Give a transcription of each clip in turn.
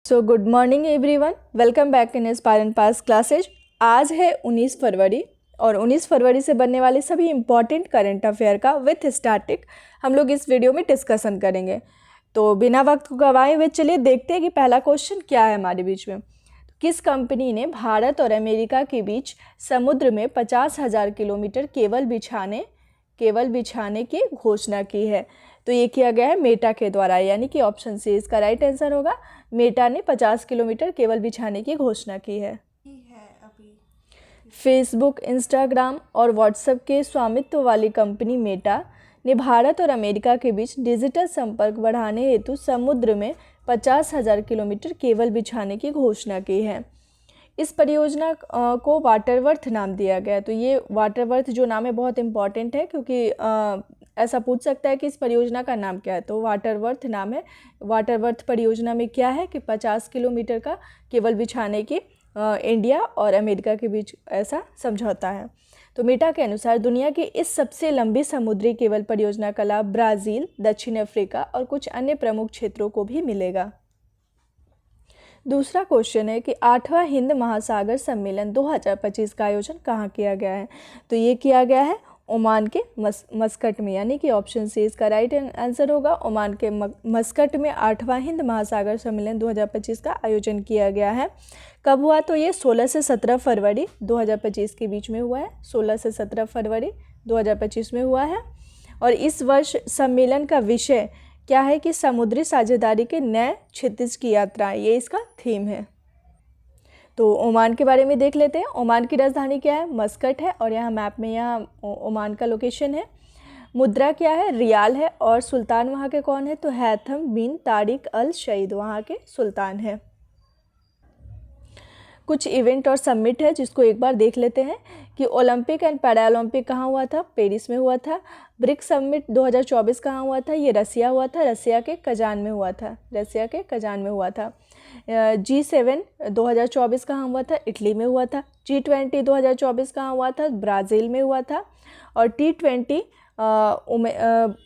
So good morning everyone, welcome back in aspirant pass classes. आज है 19 फरवरी और 19 फरवरी से बनने वाले सभी इंपॉर्टेंट करंट अफेयर का विथ स्टैटिक हम लोग इस वीडियो में डिस्कशन करेंगे। तो बिना वक्त को गंवाए हुए चलिए देखते हैं कि पहला क्वेश्चन क्या है हमारे बीच में। किस कंपनी ने भारत और अमेरिका के बीच समुद्र में 50,000 किलोमीटर केबल बिछाने की घोषणा की है? तो ये किया गया है मेटा के द्वारा, यानी कि ऑप्शन सी इसका राइट आंसर होगा। मेटा ने 50 किलोमीटर केबल बिछाने की घोषणा की है। फेसबुक, इंस्टाग्राम और व्हाट्सएप के स्वामित्व वाली कंपनी मेटा ने भारत और अमेरिका के बीच डिजिटल संपर्क बढ़ाने हेतु समुद्र में 50,000 किलोमीटर केबल बिछाने की घोषणा की है। इस परियोजना को वाटरवर्थ नाम दिया गया है। तो ये वाटरवर्थ जो नाम है बहुत इम्पॉर्टेंट है, क्योंकि ऐसा पूछ सकता है कि इस परियोजना का नाम क्या है। तो वाटरवर्थ नाम है। वाटरवर्थ परियोजना में क्या है कि 50 किलोमीटर का केबल बिछाने की इंडिया और अमेरिका के बीच ऐसा समझौता है। तो मेटा के अनुसार दुनिया की इस सबसे लंबी समुद्री केबल परियोजना का लाभ ब्राज़ील, दक्षिण अफ्रीका और कुछ अन्य प्रमुख क्षेत्रों को भी मिलेगा। दूसरा क्वेश्चन है कि 8वां हिंद महासागर सम्मेलन 2025 का आयोजन कहाँ किया गया है? तो ये किया गया है ओमान के मस्कट में, यानी कि ऑप्शन सी इसका राइट आंसर होगा। ओमान के मस्कट में 8वां हिंद महासागर सम्मेलन 2025 का आयोजन किया गया है। कब हुआ? तो ये 16 से 17 फरवरी 2025 के बीच में हुआ है। 16 से 17 फरवरी 2025 में हुआ है। और इस वर्ष सम्मेलन का विषय क्या है कि समुद्री साझेदारी के नए क्षितिज की यात्रा, ये इसका थीम है। तो ओमान के बारे में देख लेते हैं। ओमान की राजधानी क्या है? मस्कट है। और यहाँ मैप में यहाँ ओमान का लोकेशन है। मुद्रा क्या है? रियाल है। और सुल्तान वहाँ के कौन है? तो हैथम बिन तारिक अल सईद वहाँ के सुल्तान है। कुछ इवेंट और समिट है जिसको एक बार देख लेते हैं कि ओलंपिक एंड पैरालंपिक कहाँ हुआ था? पेरिस में हुआ था। ब्रिक्स समिट 2024 कहाँ हुआ था? ये रसिया हुआ था। रसिया के कजान में हुआ था। G7 2024 कहाँ हुआ था? इटली में हुआ था। G20 2024 कहाँ हुआ था? ब्राज़ील में हुआ था। और T20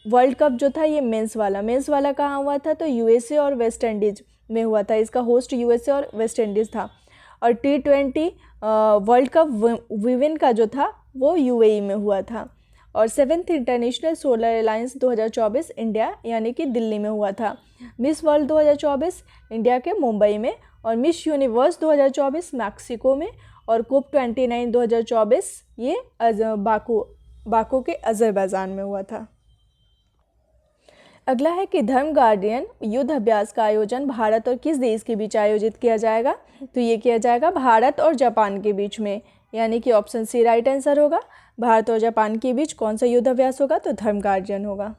वर्ल्ड कप जो था ये मेंस वाला कहाँ हुआ था? तो USA और वेस्ट इंडीज़ में हुआ था। इसका होस्ट USA और वेस्ट इंडीज़ था। और T20 वर्ल्ड कप वीमेन का जो था वो UAE में हुआ था। और 7th international solar alliance 2024 India यानी कि दिल्ली में हुआ था। मिस वर्ल्ड 2024 इंडिया के मुंबई में। और मिस यूनिवर्स 2024 मैक्सिको में। और कोप 29 2024 ये बाकू के अज़रबैजान में हुआ था। अगला है कि धर्म गार्डियन युद्ध अभ्यास का आयोजन भारत और किस देश के बीच आयोजित किया जाएगा? तो ये किया जाएगा भारत और जापान के बीच में, यानी कि ऑप्शन सी राइट आंसर होगा। भारत और जापान के बीच कौन सा युद्ध अभ्यास होगा? तो धर्म गार्डियन होगा।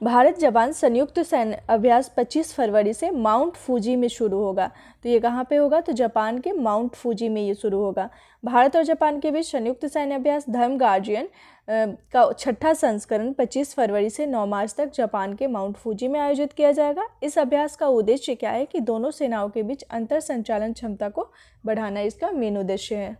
भारत जापान संयुक्त सैन्य अभ्यास 25 फरवरी से माउंट फूजी में शुरू होगा। तो ये कहाँ पे होगा? तो जापान के माउंट फूजी में ये शुरू होगा। भारत और जापान के बीच संयुक्त सैन्य अभ्यास धर्म गार्डियन का छठा संस्करण 25 फरवरी से 9 मार्च तक जापान के माउंट फूजी में आयोजित किया जाएगा। इस अभ्यास का उद्देश्य क्या है कि दोनों सेनाओं के बीच अंतर संचालन क्षमता को बढ़ाना इसका मेन उद्देश्य है।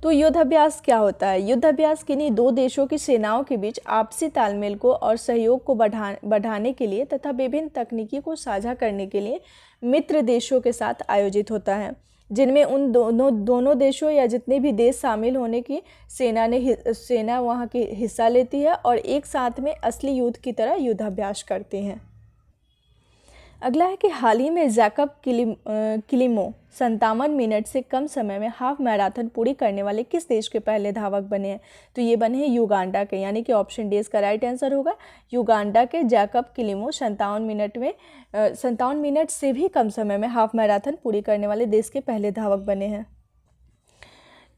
तो युद्ध अभ्यास क्या होता है? युद्ध अभ्यास किन्हीं दो देशों की सेनाओं के बीच आपसी तालमेल को और सहयोग को बढ़ाने के लिए तथा विभिन्न तकनीकी को साझा करने के लिए मित्र देशों के साथ आयोजित होता है, जिनमें उन दोनों देशों या जितने भी देश शामिल होने की सेना वहाँ की हिस्सा लेती है और एक साथ में असली युद्ध की तरह युद्धाभ्यास करते हैं। अगला है कि हाल ही में जैकब किलिमो 57 मिनट से कम समय में हाफ मैराथन पूरी करने वाले किस देश के पहले धावक बने हैं? तो ये बने हैं युगांडा के, यानी कि ऑप्शन डी इसका राइट आंसर होगा। युगांडा के जैकब किलिमो 57 मिनट से भी कम समय में हाफ मैराथन पूरी करने वाले देश के पहले धावक बने हैं।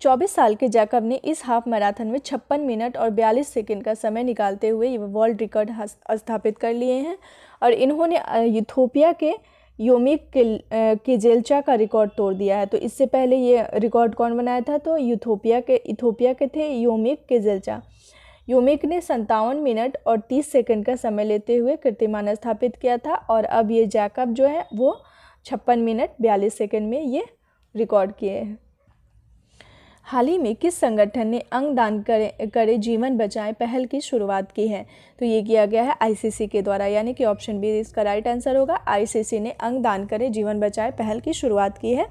24 साल के जैकब ने इस हाफ मैराथन में 56 मिनट और 42 सेकंड का समय निकालते हुए वर्ल्ड रिकॉर्ड स्थापित कर लिए हैं। और इन्होंने इथोपिया के योमिक किजेल्चा का रिकॉर्ड तोड़ दिया है। तो इससे पहले ये रिकॉर्ड कौन बनाया था? तो इथोपिया के थे योमिक किजेल्चा। योमिक ने 57 मिनट और 30 सेकंड का समय लेते हुए कीर्तिमान स्थापित किया था। और अब ये जैकब जो है वो 56 मिनट 42 सेकंड में ये रिकॉर्ड किए हैं। हाल ही में किस संगठन ने अंगदान करे जीवन बचाएं पहल की शुरुआत की है? तो ये किया गया है आईसीसी के द्वारा, यानी कि ऑप्शन बी इसका राइट आंसर होगा। आईसीसी ने अंगदान करे जीवन बचाएं पहल की शुरुआत की है।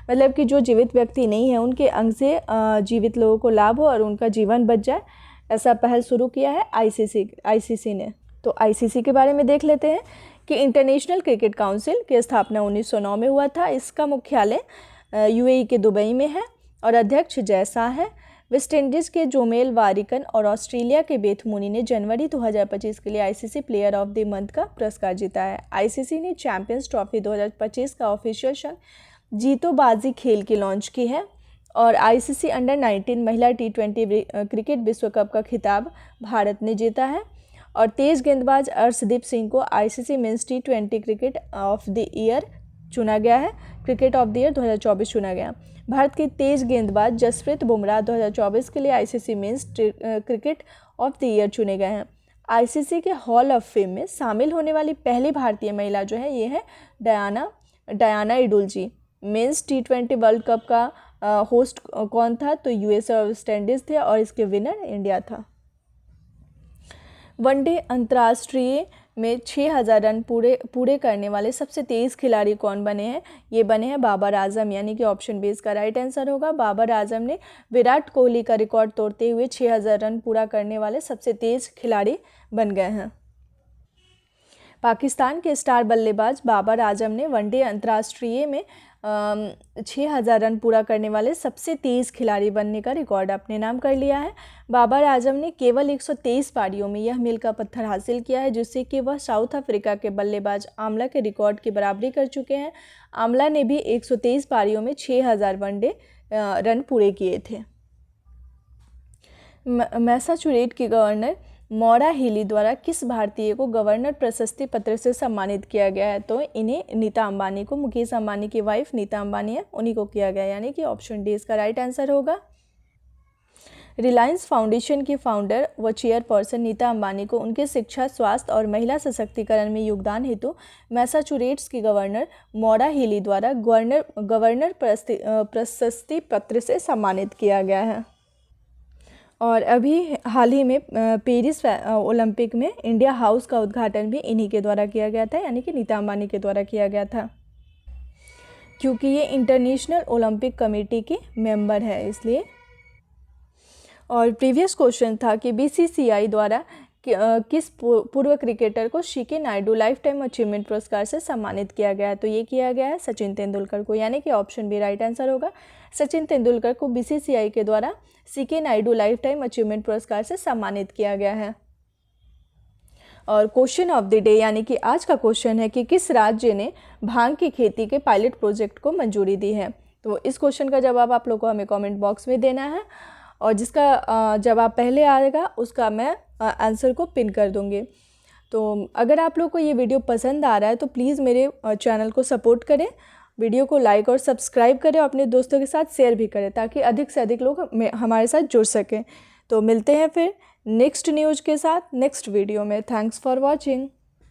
मतलब कि जो जीवित व्यक्ति नहीं है उनके अंग से जीवित लोगों को लाभ हो और उनका जीवन बच जाए, ऐसा पहल शुरू किया है आईसीसी ने। तो आईसीसी के बारे में देख लेते हैं कि इंटरनेशनल क्रिकेट काउंसिल की स्थापना 1909 में हुआ था। इसका मुख्यालय यूएई के दुबई में है और अध्यक्ष जैसा है। वेस्ट इंडीज़ के जोमेल वारिकन और ऑस्ट्रेलिया के बेथ मूनी ने जनवरी 2025 के लिए ICC player of the month का पुरस्कार जीता है। आईसीसी ने चैंपियंस ट्रॉफी 2025 का ऑफिशियल शंख जीतोबाजी खेल की लॉन्च की है और आईसीसी अंडर 19 महिला T20 क्रिकेट विश्व कप का खिताब भारत ने जीता है और तेज गेंदबाज अर्शदीप सिंह को ICC men's T20 cricket of the year चुना गया है। क्रिकेट ऑफ द ईयर 2024 चुना गया। भारत के तेज गेंदबाज जसप्रीत बुमराह 2024 के लिए ICC men's cricket of the year चुने गए हैं। आईसीसी के हॉल ऑफ फेम में शामिल होने वाली पहली भारतीय महिला जो है ये है Diana Edulji. Men's T20 World Cup का होस्ट कौन था? तो यूएसए और वेस्ट इंडीज़ थे और इसके विनर इंडिया था। वनडे अंतर्राष्ट्रीय में 6000 रन पूरे करने वाले सबसे तेज़ खिलाड़ी कौन बने हैं? ये बने हैं बाबर आजम, यानी कि ऑप्शन बी इसका राइट आंसर होगा। बाबर आजम ने विराट कोहली का रिकॉर्ड तोड़ते हुए 6000 रन पूरा करने वाले सबसे तेज़ खिलाड़ी बन गए हैं। पाकिस्तान के स्टार बल्लेबाज बाबर आजम ने वनडे अंतर्राष्ट्रीय में 6000 रन पूरा करने वाले सबसे तेज़ खिलाड़ी बनने का रिकॉर्ड अपने नाम कर लिया है। बाबर आजम ने केवल 123 पारियों में यह मील का पत्थर हासिल किया है, जिससे कि वह साउथ अफ्रीका के बल्लेबाज आमला के रिकॉर्ड की बराबरी कर चुके हैं। आमला ने भी 123 पारियों में 6000 वनडे रन पूरे किए थे। मैसाचुसेट्स के गवर्नर मौरा हेली द्वारा किस भारतीय को गवर्नर प्रशस्ति पत्र से सम्मानित किया गया है? तो इन्हें नीता अंबानी को, मुकेश अंबानी की वाइफ नीता अंबानी है, उन्हीं को किया गया, यानी कि ऑप्शन डी इसका राइट आंसर होगा। रिलायंस फाउंडेशन की फाउंडर व चेयरपर्सन नीता अंबानी को उनके शिक्षा, स्वास्थ्य और महिला सशक्तिकरण में योगदान हेतु मैसाचुसेट्स के गवर्नर मौरा हेली द्वारा गवर्नर प्रशस्ति पत्र से सम्मानित किया गया है। और अभी हाल ही में पेरिस ओलंपिक में इंडिया हाउस का उद्घाटन भी इन्हीं के द्वारा किया गया था, यानी कि नीता अंबानी के द्वारा किया गया था, क्योंकि ये इंटरनेशनल ओलंपिक कमेटी के मेंबर है इसलिए। और प्रीवियस क्वेश्चन था कि बीसीसीआई द्वारा किस पूर्व क्रिकेटर को CK Naidu lifetime achievement पुरस्कार से सम्मानित किया गया है? तो ये किया गया है सचिन तेंदुलकर को, यानी कि ऑप्शन बी राइट आंसर होगा। सचिन तेंदुलकर को बीसीसीआई के द्वारा CK Naidu lifetime achievement पुरस्कार से सम्मानित किया गया है। और क्वेश्चन ऑफ द डे, यानी कि आज का क्वेश्चन है कि किस राज्य ने भांग की खेती के पायलट प्रोजेक्ट को मंजूरी दी है? तो इस क्वेश्चन का जवाब आप लोग को हमें कमेंट बॉक्स में देना है और जिसका जवाब पहले आएगा उसका मैं आंसर को पिन कर दूँगी। तो अगर आप लोग को ये वीडियो पसंद आ रहा है तो प्लीज़ मेरे चैनल को सपोर्ट करें, वीडियो को लाइक और सब्सक्राइब करें और अपने दोस्तों के साथ शेयर भी करें ताकि अधिक से अधिक लोग हमारे साथ जुड़ सकें। तो मिलते हैं फिर नेक्स्ट न्यूज़ के साथ नेक्स्ट वीडियो में। Thanks for watching.